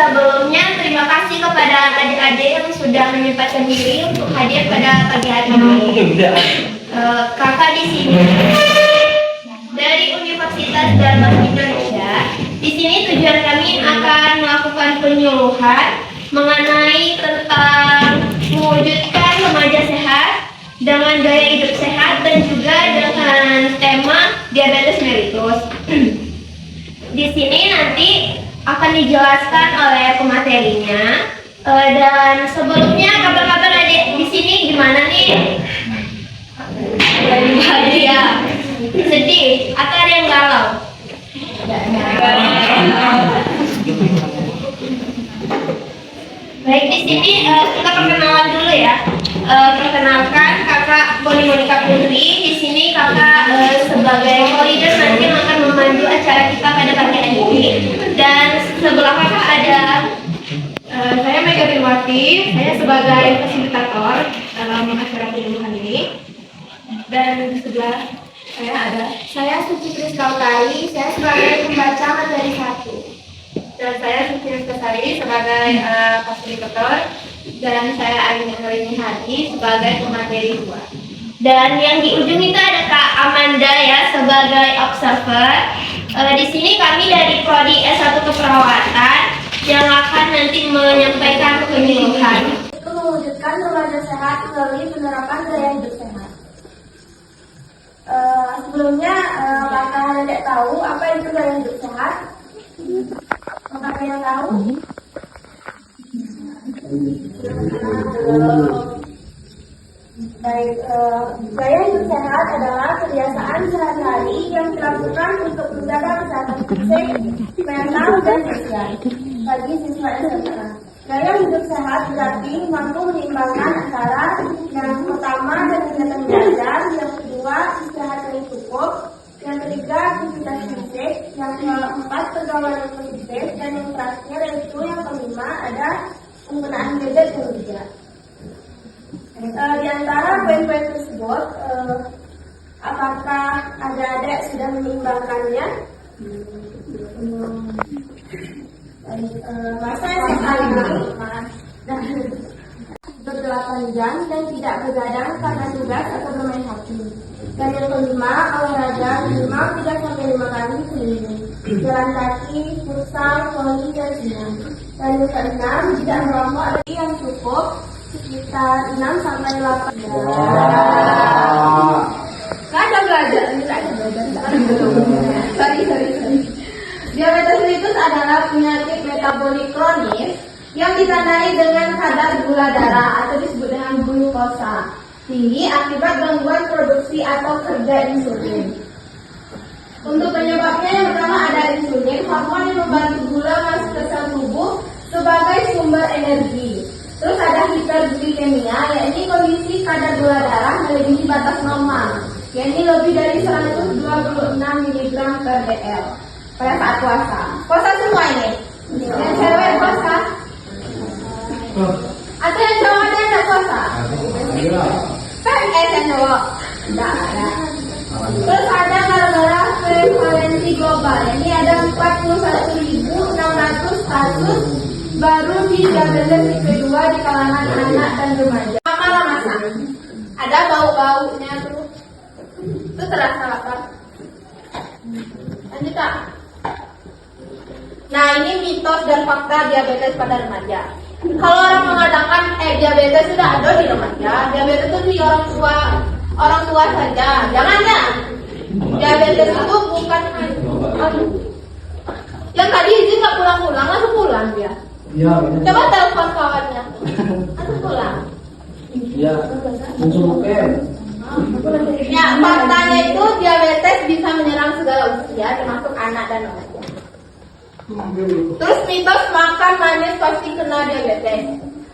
Sebelumnya terima kasih kepada adik-adik yang sudah menyempatkan diri untuk hadir pada pagi hari ini. Kakak di sini dari Universitas Dharma Indonesia. Di sini tujuan kami akan melakukan penyuluhan mengenai tentang mewujudkan remaja sehat dengan gaya hidup sehat dan juga dengan tema diabetes mellitus. Di sini nanti akan dijelaskan oleh pematerinya. Dan sebelumnya kabar-kabar adik di sini gimana nih? Bahagia, sedih, atau ada yang galau? Baik, di sini kita perkenalan dulu ya. Perkenalkan kakak Boni Monika Putri. Di sini kakak sebagai co-leader nanti akan memandu acara kita pada pagi hari ini. Dan sebelah kakak ada saya Mega Birwati. Saya sebagai fasilitator dalam acara penyuluhan ini. Dan di sebelah saya Suci Kriskautari. Saya sebagai pembaca materi 1. Dan saya Suci Kriskautari sebagai fasilitator. Dan saya Aini Hadi sebagai pemateri 2. Dan yang di ujung itu ada Kak Amanda ya sebagai observer. Di sini kami dari Prodi S1 Keperawatan yang akan nanti menyampaikan penyuluhan. Itu mewujudkan remaja sehat melalui penerapan gaya hidup sehat. Sebelumnya apakah Dedek tahu apa itu gaya hidup sehat? Apakah yang tahu? Baik, gaya hidup sehat adalah kebiasaan sehari-hari yang dilakukan untuk menjaga kesehatan fisik, mental, dan sosial bagi siswa SMA. Gaya hidup sehat berarti mampu menyeimbangkan antara yang pertama dan kegiatan belajar, yang kedua istirahat yang cukup, yang ketiga aktivitas fisik, yang keempat pergaulan yang positif, dan yang terakhir yaitu yang kelima ada penggunaan gadget yang bijak. Di antara poin-poin tersebut, apakah adik-adik sudah menyeimbangkannya? Masa SMA ini ber-8 jam dan tidak begadang karena tugas atau bermain HP. Dan yang kelima, olahraga minimal 3-5 kali seminggu, jalan kaki, futsal, voli, dan senam. Dan yang keenam, tidak merokok yang cukup sekitar 6-8 jam. Nggak ada belajar. Sorry. Diabetes mellitus adalah penyakit metabolik kronis yang ditandai dengan kadar gula darah atau disebut dengan glukosa tinggi akibat gangguan produksi atau kerja insulin. Untuk penyebabnya yang pertama ada insulin, hormon yang membantu gula masuk ke sel tubuh sebagai sumber energi. Terus ada hiperglikemia, yaitu kondisi kadar gula darah melebihi batas normal, yaitu lebih dari 126 mg per dl pada saat puasa. Puasa semua ini. Yang cewek puasa? Atau yang cowok ada yang tidak puasa? Kan yang cowok? Tidak ada. Terus ada gara-gara prevalensi global. Ini ada 41.600 kasus baru di diabetes tipe 2 di kalangan anak dan remaja. Malah masa ada bau-baunya tuh. Itu terasa apa? Lanjut Kak. Nah ini mitos dan fakta diabetes pada remaja. Kalau orang mengatakan diabetes sudah ada di remaja, diabetes itu di orang tua saja. Jangan ya. Diabetes itu bukan yang tadi itu nggak pulang-pulang, langsung pulang dia. Ya, Coba telepon kawannya. Langsung pulang. ya, langsung oke. Ya, faktanya itu diabetes bisa menyerang segala usia, termasuk anak dan remaja. Terus mitos makan manis pasti kena diabetes.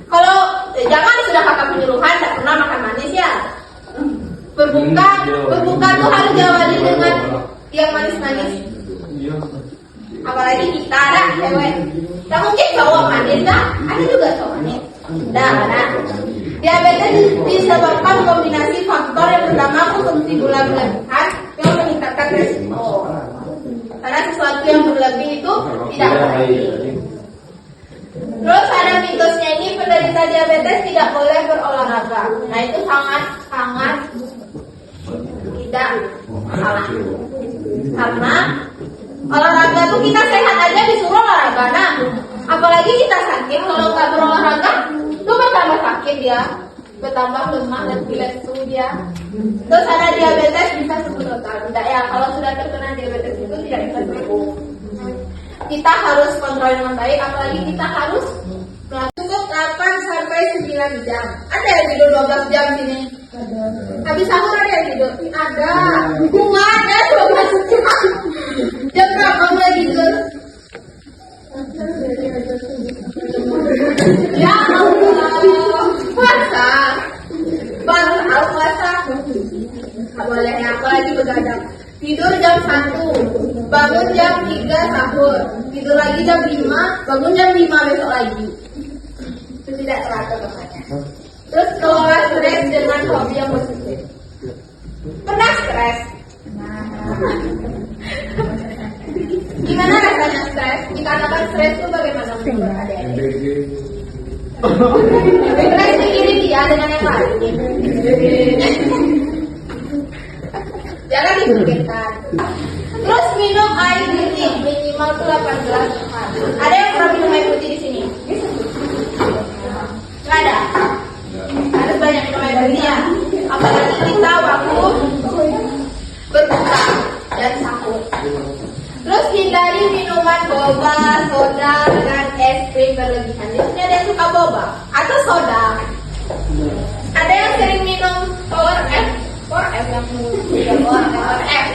Kalau jangan sudah kakak penyuluhan tidak pernah makan manis ya. Berbuka tuh harus diawali dengan yang manis-manis. Apalagi kita ada cewek. Tak mungkin cowok manis dah. Ada juga cowok manis. Nah. Diabetes disebabkan kombinasi faktor yang pertama konsumsi gula berlebihan yang meningkatkan resiko. Karena sesuatu yang berlebih itu tidak baik. Terus ada mitosnya ini penderita diabetes tidak boleh berolahraga. Nah itu sangat tidak salah. Karena olahraga tuh kita sehat aja disuruh olahraga. Nah, apalagi kita sakit kalau nggak berolahraga, tuh bertambah sakit dia, bertambah lemah dan pilek tuh dia. Terus ada diabetes bisa sembuh total. Tidak ya, kalau sudah terkena diabetes itu tidak bisa sembuh. Kita harus kontrol dengan baik, apalagi kita harus cukup 8 sampai 9 jam. Ada yang tidur 12 jam sini? Habis sahur ada yang tidur? Ada. Gua ada 12 jam. Jam berapa mulai tidur? Ya Allah, puasa. Baru tahu puasa. Nggak boleh ya, apalagi begadang. Tidur jam 1, bangun jam 3 sahur, tidur lagi jam 5, bangun jam 5 besok lagi. Itu tidak teratur namanya. Terus kelola stres dengan hobi yang positif. Pernah stres? Gimana rasanya stres? Dikarenakan stres itu bagaimana menurut adik-adik? Stres begini dia dengan yang lain. Jangan dipikirkan. Terus minum air putih minimal tuh 8 gelas. Ada yang pernah minum air putih di sini? Nggak ada. Harus banyak minum air putih ya. Apalagi kita waktu berbuka dan sahur. Terus hindari minuman boba, soda, dan es krim berlebihan. Di sini ada yang suka boba atau soda. Ada yang sering minum Power F yang Power F.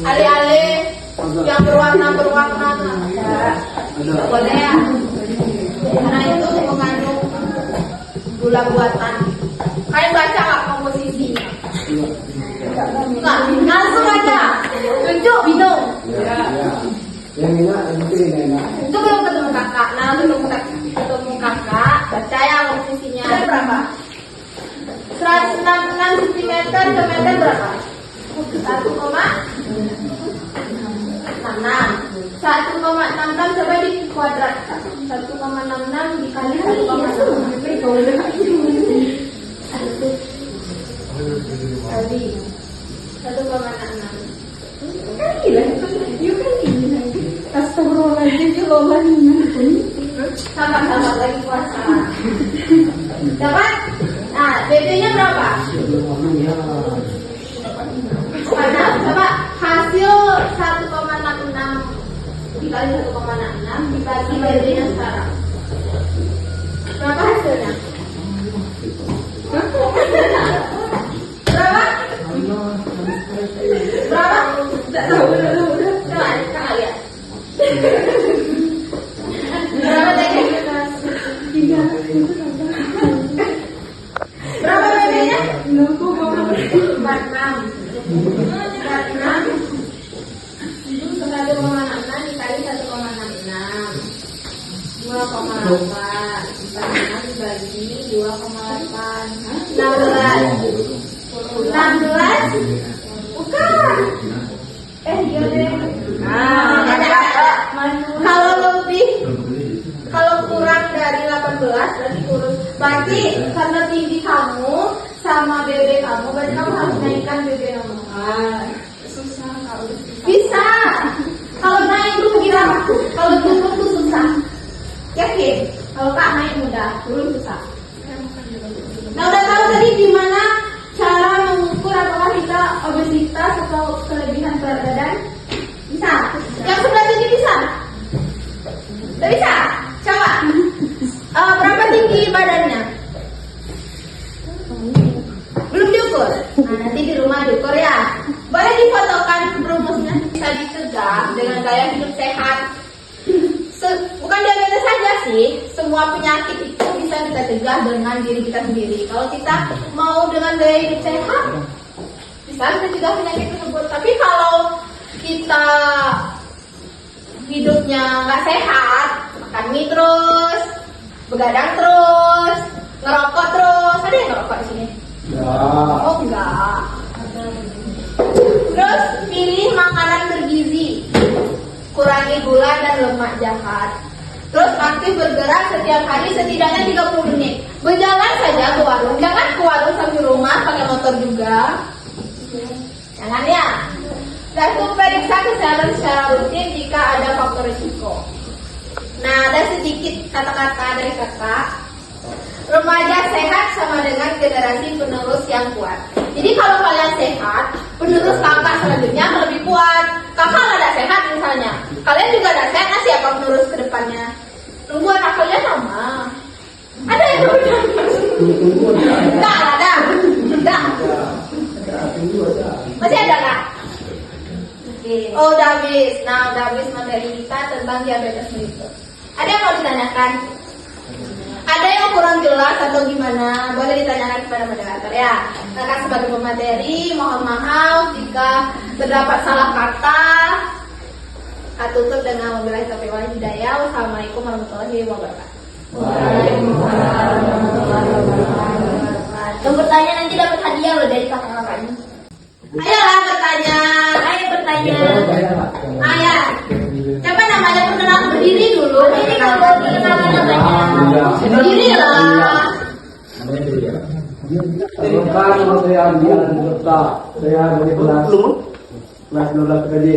Ale-ale yang berwarna tidak boleh ya. Karena itu mengandung gula buatan. Kalian baca nggak komposisinya? Enggak, langsung aja. Tunjuk minum. Yang enak. Itu belum ketemu kakak. Nah, belum ketemu kakak. Baca ya komposisinya. Ada berapa? 166 cm ke meter berapa? 1,66. 1,66 coba di kuadrat. 1,66 dikali 1,66. Sabar lagi puasa. Dapat? Nah, BB-nya berapa? Coba hasil 1,66 dikali 1,66 dibagi BB-nya sekarang. Berapa hasilnya? Berapa? Tidak tahu. Coba kita lihat. Berapa tadi? Berapa BB-nya? 46. 1,66 dikali 1,66 2,8 dibagi 2,8 16 bukan dia deh. Kalau kurang dari 18 berarti karena tinggi kamu sama BB kamu berarti kamu harus naikkan BB kamu. Susah kalau bisa. Kalau naik itu kira kalau turun tuh susah. Yakin? Kalau tak naik mudah, turun susah. Nah udah tahu tadi gimana cara mengukur apakah kita obesitas atau kelebihan berat badan? Bisa. Yang sebelah sini bisa? Tidak bisa? Coba. Berapa tinggi badannya? Belum diukur? Nah nanti di rumah diukur ya. Boleh difotokan rumusnya. Bisa dicegah dengan gaya hidup sehat. Bukan diabetes saja sih, semua penyakit itu bisa kita cegah dengan diri kita sendiri. Kalau kita mau dengan gaya hidup sehat, bisa kita cegah penyakit tersebut. Tapi kalau kita hidupnya nggak sehat, makan mie terus, begadang terus, ngerokok terus. Ada yang ngerokok di sini? Oh enggak. Terus pilih makanan bergizi, kurangi gula dan lemak jahat. Terus aktif bergerak setiap hari setidaknya 30 menit. Berjalan saja ke warung. Jangan ke warung sambil rumah pakai motor juga. Jangan ya. Dan periksa kesehatan secara rutin jika ada faktor risiko. Nah, ada sedikit kata-kata dari kakak. Remaja sehat sama dengan generasi penerus yang kuat. Jadi kalau kalian sehat, penerus kakak selanjutnya akan lebih kuat. Kakak nggak sehat misalnya, kalian juga nggak sehat, nah siapa penerus ke depannya? Tunggu anak kalian sama. Ada yang berbeda? Enggak ada. Enggak. Masih ada nggak? Oh, udah habis. Nah, udah habis materi kita tentang diabetes mellitus. Ada yang mau ditanyakan? Ada yang kurang jelas atau gimana? Boleh ditanyakan kepada moderator ya. Kakak sebagai pemateri, mohon maaf jika terdapat salah kata. Tutup dengan wabillahi taufiq wal hidayah. Wassalamualaikum warahmatullahi wabarakatuh. Waalaikumsalam warahmatullahi wabarakatuh. Yang bertanya nanti dapat hadiah loh dari kakak-kakaknya. Ayolah bertanya. Ayo bertanya. Ayo. Siapa namanya? Perkenalan berdiri dulu. Ini kalau dikenalkan namanya. Berdiri lah. Perkenalkan, nama saya Andi Ananta. Saya dari kelas 12 PKJ.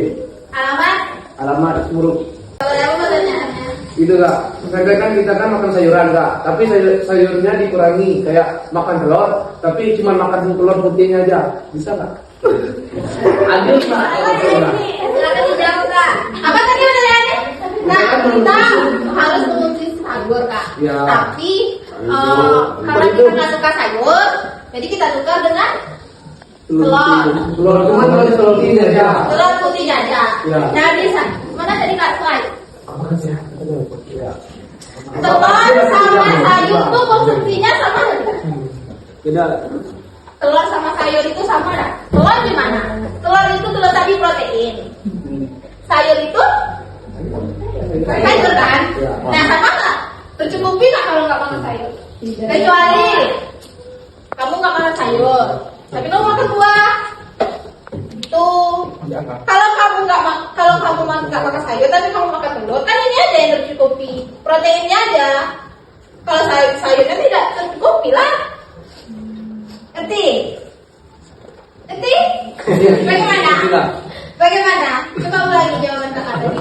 Alamat Muruk. Kalau apa pertanyaannya? Itu kak, kadang kan kita kan makan sayuran kak, tapi sayurnya dikurangi, kayak makan telur, tapi cuma makan telur putihnya aja, bisa nggak? Adil nggak? Silakan dijawab kak. Apa tadi pertanyaannya? Nah, kita harus mengonsumsi sayur kak. Ya. Tapi karena kita nggak suka sayur, jadi kita tukar dengan Telur cuma telur ini aja. telur putih aja. Ya. Nah bisa. Mana tadi kak slide? Ya. Telur sama sayur tuh konsumsinya sama nggak? Tidak. Telur sama sayur itu sama nggak? Telur gimana? Telur itu telur tadi protein. Sayur itu sayur kan? Ya. Nah sama nggak? Tercukupi nggak kalau nggak makan sayur? Kecuali kamu nggak makan sayur, tapi kamu makan buah. Tuh. Kalau kamu nggak makan sayur, tapi kamu makan telur, kan ini aja yang tercukupi. Proteinnya aja. Kalau sayurnya tidak tercukupi lah. Ngerti? Ngerti? Bagaimana? Bagaimana? Coba ulangi jawaban kakak tadi.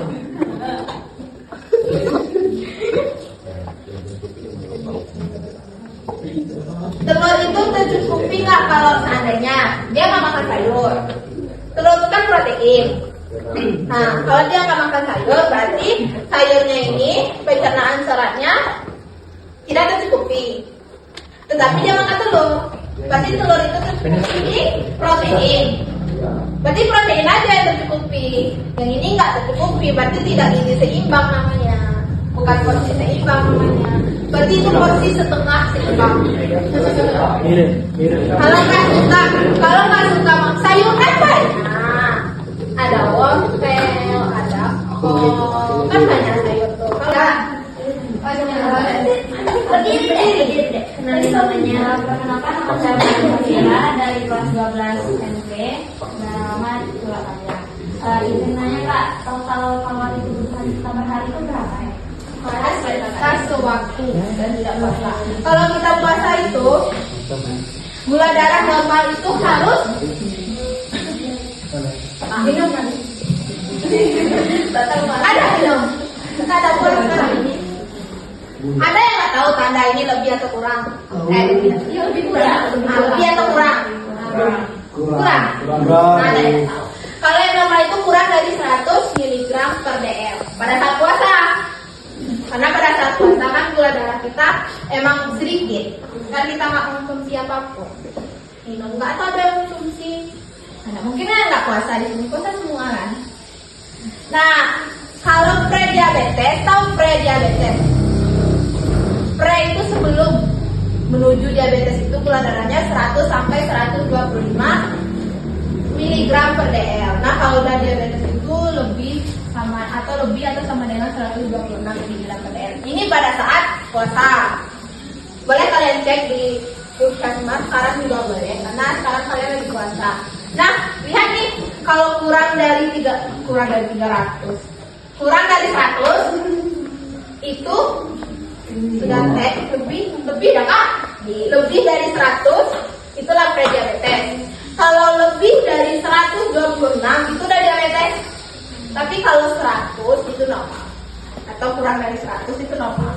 Telur itu tercukupi nggak kalau seandainya dia nggak makan sayur? Telur itu kan protein. Nah, kalau dia nggak makan sayur, berarti sayurnya ini pencernaan seratnya tidak tercukupi. Tetapi dia makan telur, berarti telur itu tercukupi protein. Berarti protein aja yang tercukupi. Yang ini nggak tercukupi, berarti tidak gizi seimbang namanya. Bukan porsi seimbang namanya. Berarti itu porsi setengah seimbang. Kalau nggak suka sayur kan banyak. Ada wortel, ada kol, kan banyak sayur tuh. Berdiri deh. Kenalin namanya. Perkenalkan nama saya Maria dari kelas 12 SMP. Nama Surabaya. Izin nanya kak, total kalori tubuh kita per hari itu berapa ya? Batas sewaktu dan tidak puasa. Kalau kita puasa itu gula darah normal itu harus minum kan? Ada belum? Kita ada kurang sekarang ini. Ada yang nggak tahu tanda ini lebih atau kurang? Lebih kurang. Lebih atau kurang? Kurang. Ada yang tahu. Kalau yang normal itu kurang dari 100 mg per dl pada saat puasa. Karena pada saat puasa kan gula darah kita emang sedikit, kan kita nggak konsumsi apapun. Minum nggak atau ada yang konsumsi? Nah, mungkin kan nggak puasa di sini, puasa semua kan. Nah, kalau prediabetes, tahu prediabetes? Pre itu sebelum menuju diabetes itu gula darahnya 100 sampai 125 mg per dl. Nah, kalau udah diabetes itu lebih sama dengan 126 mg per dl. Ini pada saat puasa. Boleh kalian cek di Puskesmas sekarang juga boleh, karena sekarang kalian lagi puasa. Nah, lihat nih, kalau kurang dari 300, kurang dari 100, itu sudah tes lebih dah kak, lebih dari 100 itulah prediabetes. Kalau lebih dari 126 itu udah diabetes. Tapi kalau 100 itu normal, atau kurang dari 100 itu normal.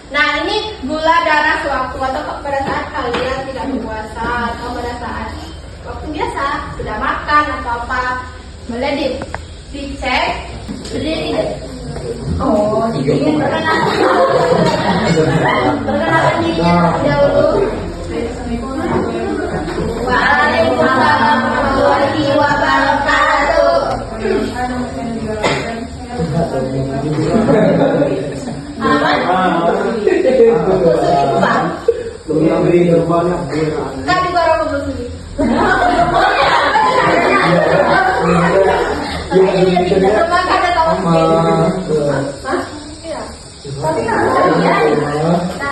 Nah ini gula darah sewaktu atau pada saat kalian tidak berpuasa atau pada saat waktu biasa sudah makan atau apa, boleh dicek berdiri deh. Oh, ingin perkenalkan diri dahulu. Waalaikumsalam warahmatullahi wabarakatuh. Kan juga orang belum sendiri.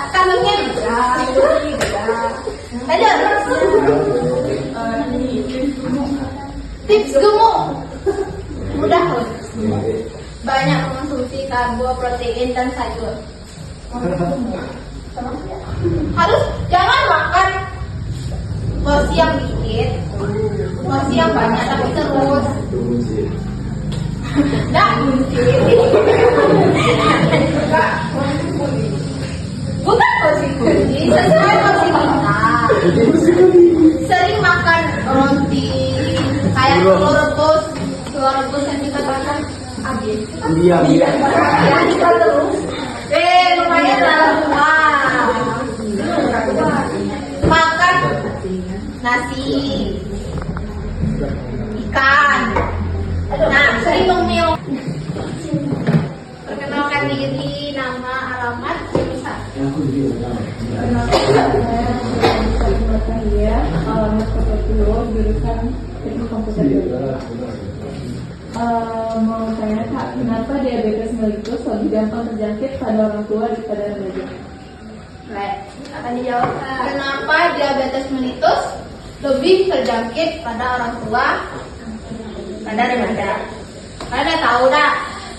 Kalungnya ada tips gemuk mudah banyak mengonsumsi karbo, protein dan sayur. Harus jangan makan porsi yang dikit, porsi yang banyak tapi terus. Nah, bukan porsi kunci, sesuai porsi kita. Sering makan roti, kayak telur rebus yang kita makan habis. Iya. Kita terus. Lumayan dalam rumah. Makan nasi, ikan. Nah, sering minum. Perkenalkan diri, nama, alamat, jurusan. Alamat Kota jurusan Teknik Komputer. Mau tanya Kak, kenapa diabetes mellitus lebih gampang terjangkit pada orang tua daripada remaja? Baik, akan dijawab. Kenapa diabetes mellitus lebih terjangkit pada orang tua pada remaja? Karena tahu dah,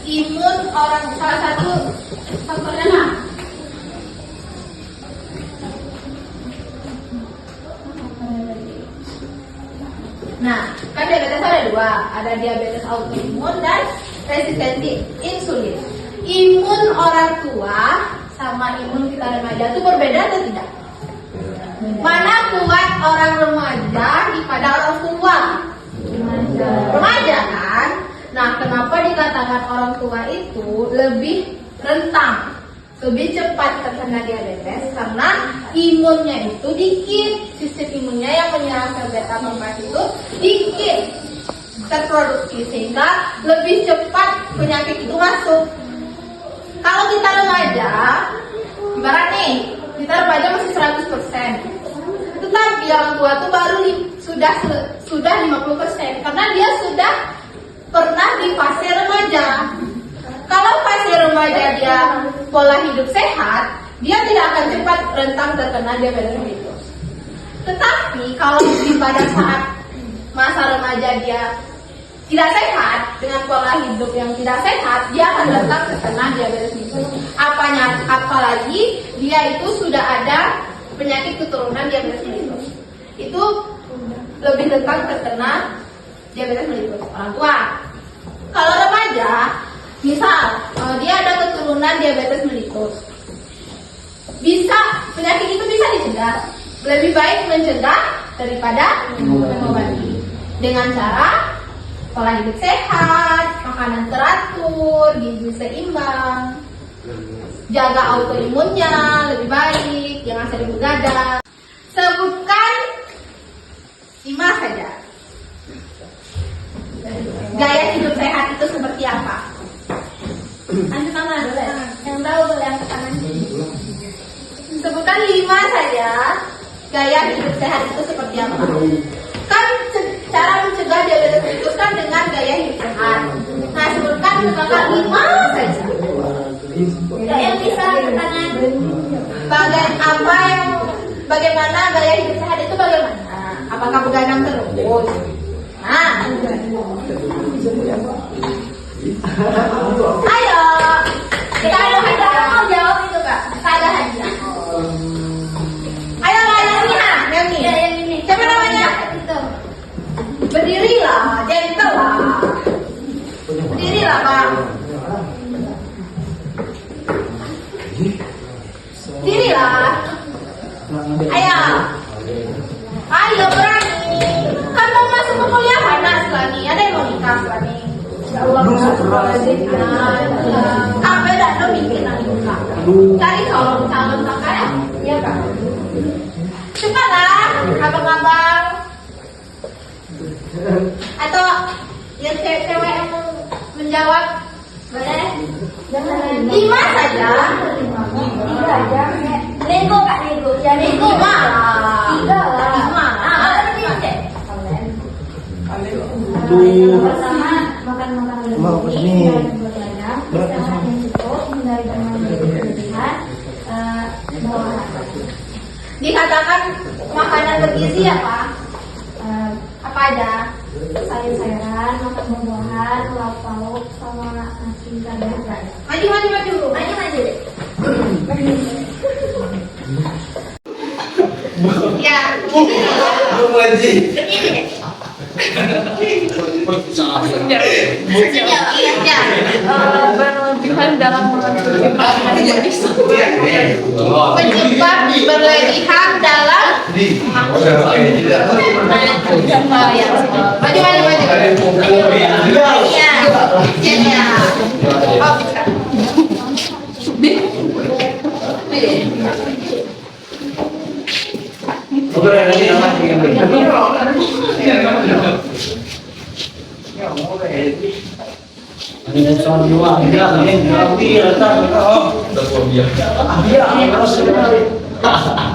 imun orang salah satu faktornya lah. Nah, kan diabetes ada dua, ada diabetes autoimun dan resistensi insulin. Imun orang tua sama imun kita remaja itu berbeda atau tidak? Mana kuat orang remaja daripada orang tua? Remaja kan? Nah, kenapa dikatakan orang tua itu lebih rentan, lebih cepat terkena diabetes? Karena imunnya itu dikit, sistem imunnya yang menyerang sel beta membrana itu dikit terproduksi, sehingga lebih cepat penyakit itu masuk. Kalau kita remaja, ibarat nih, kita remaja masih 100%, tetapi orang tua tuh baru sudah 50%, karena dia sudah pernah di fase remaja. Kalau fase remaja dia pola hidup sehat, dia tidak akan cepat rentan terkena diabetes mellitus. Tetapi kalau pada saat masa remaja dia tidak sehat, dengan pola hidup yang tidak sehat, dia akan rentan terkena diabetes mellitus. Apalagi dia itu sudah ada penyakit keturunan diabetes mellitus, itu lebih rentan terkena diabetes mellitus orang tua. Kalau remaja, misal dia ada keturunan diabetes mellitus, penyakit itu bisa dicegah. Lebih baik mencegah daripada mengobati dengan cara pola hidup sehat, makanan teratur, gizi seimbang, jaga autoimunnya lebih baik, jangan sering begadang. Sebutkan 5 saja. Gaya hidup sehat itu seperti apa? Lanjut mana dulu ya? Yang tahu boleh angkat tangan. Sebutkan 5 saja. Gaya hidup sehat itu seperti apa? Kan cara mencegah diabetes mellitus kan dengan gaya hidup sehat. Nah, sebutkan 5 saja. Yang bisa tangan. Bagaimana gaya hidup sehat itu bagaimana? Apakah begadang terus? Nah, ayo. Kita ada hadiah, mau jawab itu kak? Kita ada hadiah. Ayo kak, yang ini ha, yang ini. Ya, yang ini. Siapa namanya? Itu. Berdirilah, gentle lah. Berdirilah kak. Berdirilah. Ayo. Ayo berani. Kan mau masuk ke kuliah mana setelah ini? Ada yang mau nikah setelah ini? Ya Allah, apa dah lo mikir nanti nikah? Cari calon kakak ya? Iya kak. Cepatlah, abang-abang. Atau yang cewek-cewek yang mau menjawab boleh? Jangan 5 saja. 3 aja. Nego kak, nego. Ya, 5 nego. lah. 3 lah. 5. Berarti cek. Pertama, makan Mau ke sini. Berat ke sini. Cukup, hindari berlebihan, bawa Dikatakan makanan bergizi apa? Apa aja? sayur-sayuran, makan buah-buahan, lauk-lauk, sama nasi dan lain. Maju. Ya, ya. Berlebihan dalam mengonsumsi makanan manis. Penyebab berlebihan dalam maju. Iya. Oh, bisa.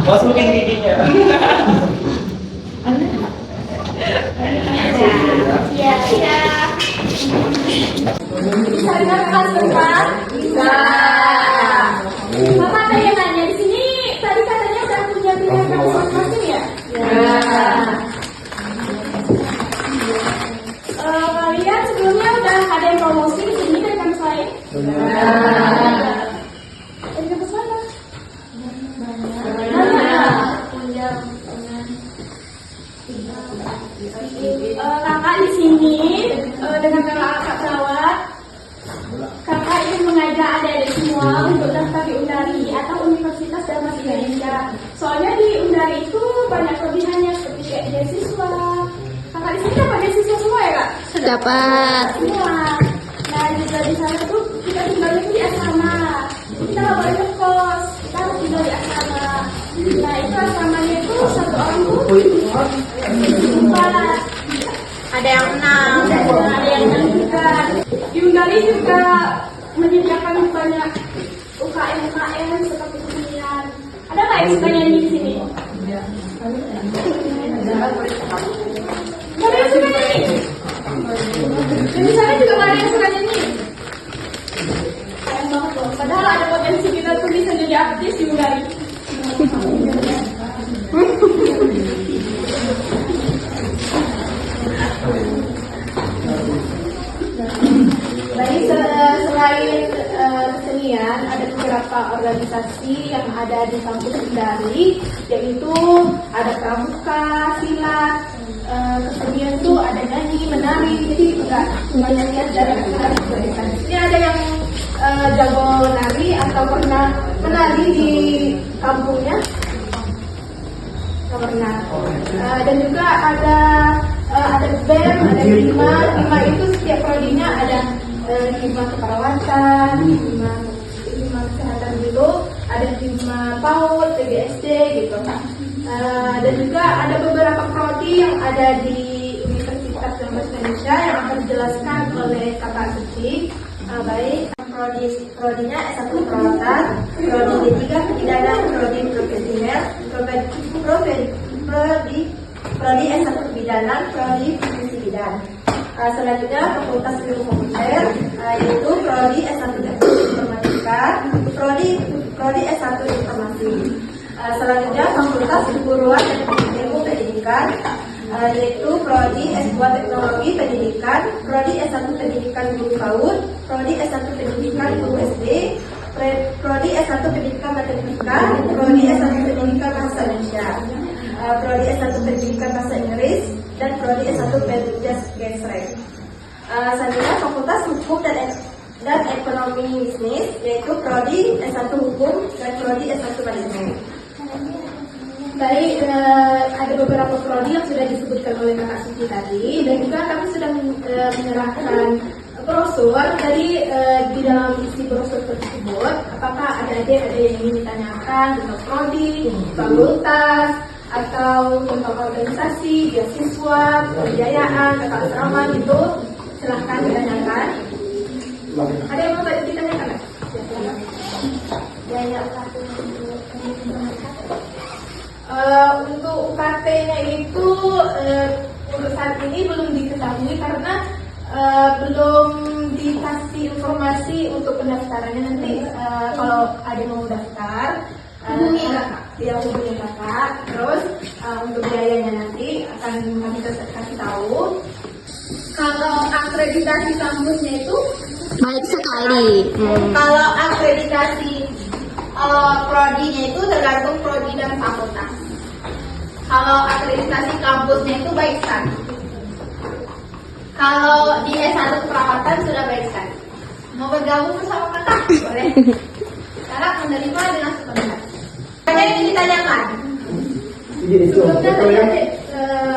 Masukin giginya. Iya. Bisa dengarkan sebentar? Bisa. Mama ada yang nanya di sini. Tadi katanya udah punya pilihan masing-masing ya? Kalian sebelumnya udah ada yang promosi di sini dari kampus lain? Dari kampus mana? Kakak di sini dengan kakak perawat, kakak ingin mengajak adik-adik semua untuk daftar di Undari atau Universitas Dharma Indonesia. Soalnya di Undari itu banyak kelebihannya seperti kayak beasiswa. Kakak di sini dapat beasiswa semua ya kak? Dapat. Semua. Nah juga di sana tuh kita tinggalnya di asrama. Kita nggak boleh ngekos, kita harus tinggal di asrama. Nah itu asramanya itu satu orang tuh 4. Ada yang 6. Ada yang 6 juga. Di Undari juga menyediakan banyak UKM seperti kesenian. Ada nggak yang suka nyanyi di sini? Ada yang suka nyanyi? Dan di sana juga nggak ada yang suka nyanyi. Sayang banget loh. Padahal ada potensi kita tuh bisa jadi artis di Undari. Baik, selain kesenian, ada beberapa organisasi yang ada di kampus Undari, yaitu ada pramuka, silat, kesenian itu ada nyanyi, menari, jadi enggak banyak lihat dari organisasi. Ini ada yang jago nari atau pernah menari di kampungnya? Pernah. Dan juga ada BEM, ada hima itu setiap prodinya ada hima keperawatan, hima kesehatan gitu, ada hima PAUD, PGSD gitu. Dan juga ada beberapa prodi yang ada di Universitas Indonesia yang akan dijelaskan oleh Kakak Suci. Baik, prodinya S1 perawatan, prodi D3 kebidanan, prodi profesional, prodi S1 kebidanan, prodi fungsi bidan. Selanjutnya Fakultas Ilmu Komputer, yaitu prodi S1 Informatika, prodi S1 Informasi. Selanjutnya Fakultas Keguruan dan Ilmu Pendidikan, yaitu prodi S2 Teknologi Pendidikan, prodi S1 Pendidikan Guru PAUD, prodi S1 Pendidikan Guru SD, Prodi S1 Pendidikan Matematika, Prodi S1 Pendidikan Bahasa Indonesia, Prodi S1 Pendidikan Bahasa Inggris, dan Prodi S1 Pendidikan Gesrek. Selanjutnya Fakultas Hukum dan Ekonomi Bisnis, yaitu Prodi S1 Hukum dan Prodi S1 Manajemen. Tadi ada beberapa prodi yang sudah disebutkan oleh Kakak Suci tadi, dan juga kami sudah menyerahkan brosur. Tadi di dalam isi brosur tersebut, apakah ada yang ingin ditanyakan tentang prodi, fakultas, atau tentang organisasi, beasiswa, pembiayaan, tata asrama gitu, silahkan ditanyakan. Ada yang mau ditanyakan? Biaya Untuk UKT-nya itu untuk saat ini belum diketahui karena belum dikasih informasi untuk pendaftarannya. Nanti kalau ada yang mau daftar hubungi kakak. Terus untuk biayanya nanti akan kami kasih tahu. Kalau akreditasi kampusnya itu Baik sekali. Kalau akreditasi prodinya itu tergantung prodi dan fakultas. Kalau akreditasi kampusnya itu baik sekali. Kalau di S1 perawatan sudah baik sekali. Mau bergabung bersama kakak? Boleh. Kakak menerima dengan sepenuhnya. Ada yang ingin ditanyakan? sebelumnya tadi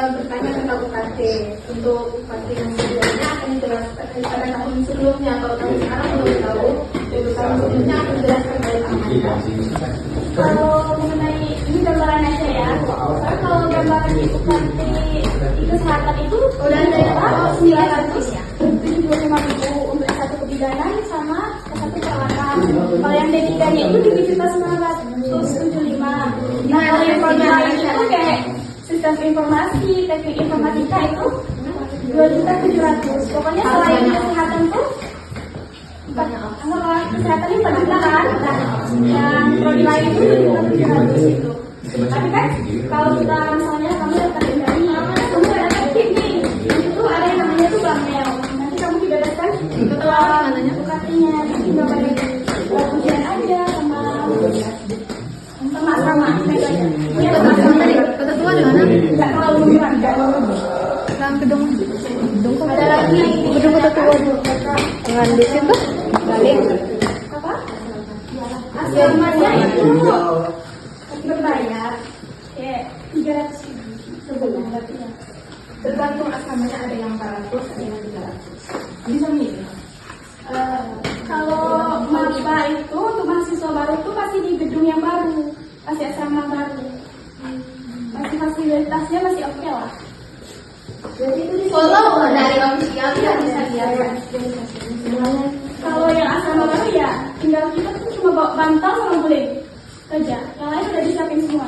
bertanya tentang UKT. Untuk UKT yang sebelumnya akan dijelaskan pada tahun sebelumnya. Kalau tahun sekarang belum tahu. Untuk tahun sebelumnya akan dijelaskan oleh Ahmad. Kalau mengenai ini gambaran aja ya. Kalau gambaran di UKT di kesehatan itu udah ada ya, 900 ya. 75.000 untuk S1 kebidanan sama S1 perawatan. Kalau yang D3-nya itu di 7.975. Nah, kalau yang formasi itu kayak sistem informasi, teknik informatika itu 2.700.000. Pokoknya selain kesehatan tuh anggaplah kesehatan ini banyak kan, yang prodi lain itu 2.700 itu. Tapi kan kalau kita misalnya kamu daftar dari kamu ada teknik nih, itu ada yang namanya tuh Bamel. Nanti kamu dibebaskan setelah UKT-nya, tinggal pada ujian aja sama asrama. Iya, asrama tadi. Kota tua di mana? Enggak terlalu murah, enggak terlalu. Dalam gedung. Ada lagi gedung kota tua dengan di situ balik apa? Asramanya itu berbayar kayak 300.000 sebulan ya. Tergantung asramanya, ada yang 400, ada yang 300. Bisa milih. Kalau maba itu untuk mahasiswa baru itu pasti di gedung yang baru, pasti asrama baru, pasti fasilitasnya masih oke lah. Jadi itu di Kalau dari ofisial ya bisa lihat. Kalau yang asrama baru ya tinggal kita tuh cuma bawa bantal sama guling saja, yang lain udah disiapin semua.